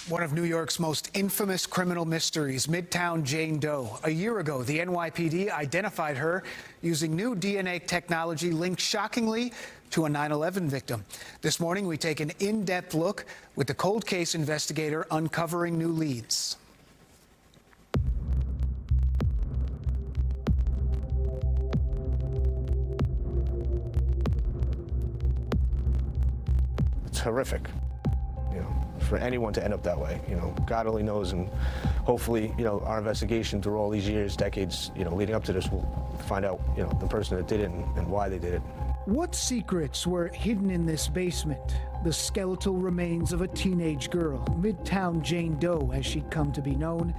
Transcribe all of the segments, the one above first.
One of New York's most infamous criminal mysteries, Midtown Jane Doe. A year ago, the NYPD identified her using new DNA technology linked shockingly to a 9/11 victim. This morning, we take an in-depth look with the cold case investigator uncovering new leads. It's horrific. For anyone to end up that way, God only knows, and hopefully, our investigation through all these years, decades, leading up to this, will find out, the person that did it and why they did it. What secrets were hidden in this basement? The skeletal remains of a teenage girl, Midtown Jane Doe as she'd come to be known,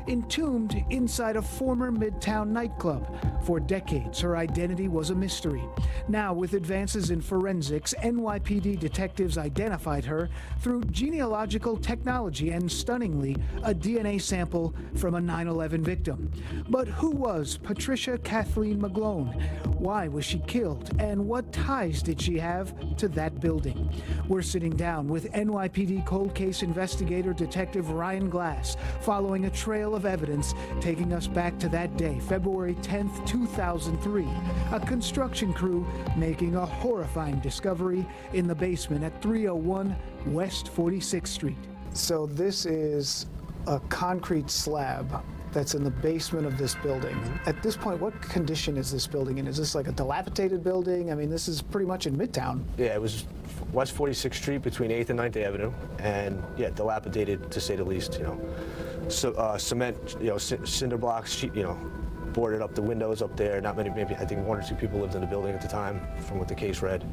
entombed inside a former Midtown nightclub. For decades, her identity was a mystery. Now, with advances in forensics, NYPD detectives identified her through genealogical technology and, stunningly, a DNA sample from a 9/11 victim. But who was Patricia Kathleen McGlone? Why was she killed? And what ties did she have to that building? We're sitting down with NYPD cold case investigator Detective Ryan Glas, following a trail of evidence taking us back to that day, February 10th, 2003. A construction crew making a horrifying discovery in the basement at 301 West 46th Street. So this is a concrete slab that's in the basement of this building. At this point, what condition is this building in? Is this like a dilapidated building? I mean, this is pretty much in Midtown. Yeah, it was West 46th Street between 8th and 9th Avenue, and yeah, dilapidated to say the least. So, cement, cinder blocks, boarded up the windows up there. Not many, maybe I think one or two people lived in the building at the time, from what the case read.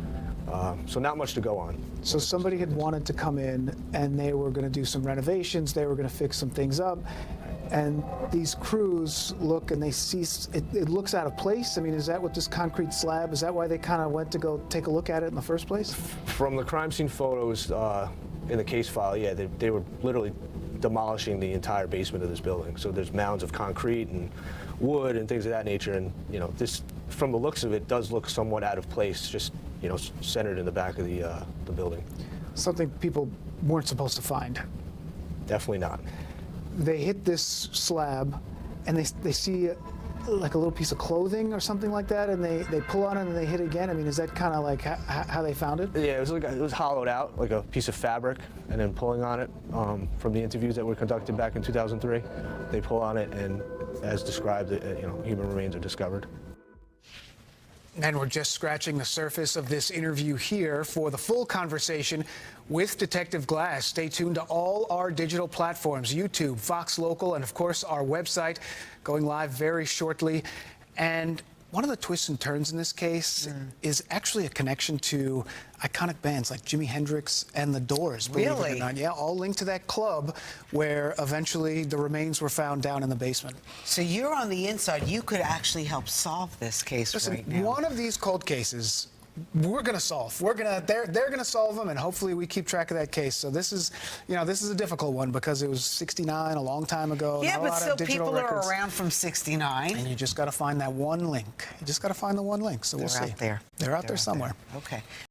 So not much to go on. So somebody had wanted to come in, and they were going to do some renovations. They were going to fix some things up. And these crews look and they see it looks out of place. I mean, is that what this concrete slab, is that why they kind of went to go take a look at it in the first place? From the crime scene photos in the case file, yeah, they were literally demolishing the entire basement of this building. So there's mounds of concrete and wood and things of that nature. And, this, from the looks of it, does look somewhat out of place, just, centered in the back of the building. Something people weren't supposed to find. Definitely not. They hit this slab, and they see like a little piece of clothing or something like that, and they pull on it and they hit again. I mean, is that kind of like how they found it? Yeah, it was hollowed out like a piece of fabric, and then pulling on it from the interviews that were conducted back in 2003. They pull on it, and as described, human remains are discovered. And we're just scratching the surface of this interview here. For the full conversation with Detective Glas, stay tuned to all our digital platforms, YouTube, Fox Local, and of course our website, going live very shortly. And one of the twists and turns in this case is actually a connection to iconic bands like Jimi Hendrix and The Doors, believe it or not. Yeah, all linked to that club where eventually the remains were found down in the basement. So you're on the inside. You could actually help solve this case. Listen, right now. One of these cold cases we're going to solve. They're going to solve them, and hopefully we keep track of that case. So this is, this is a difficult one because it was 69, a long time ago. Yeah, not a but lot still of digital people records. are around from 69. And you just got to find that one link. You just got to find the one link. So we'll see. They're out there. They're out there somewhere. Okay.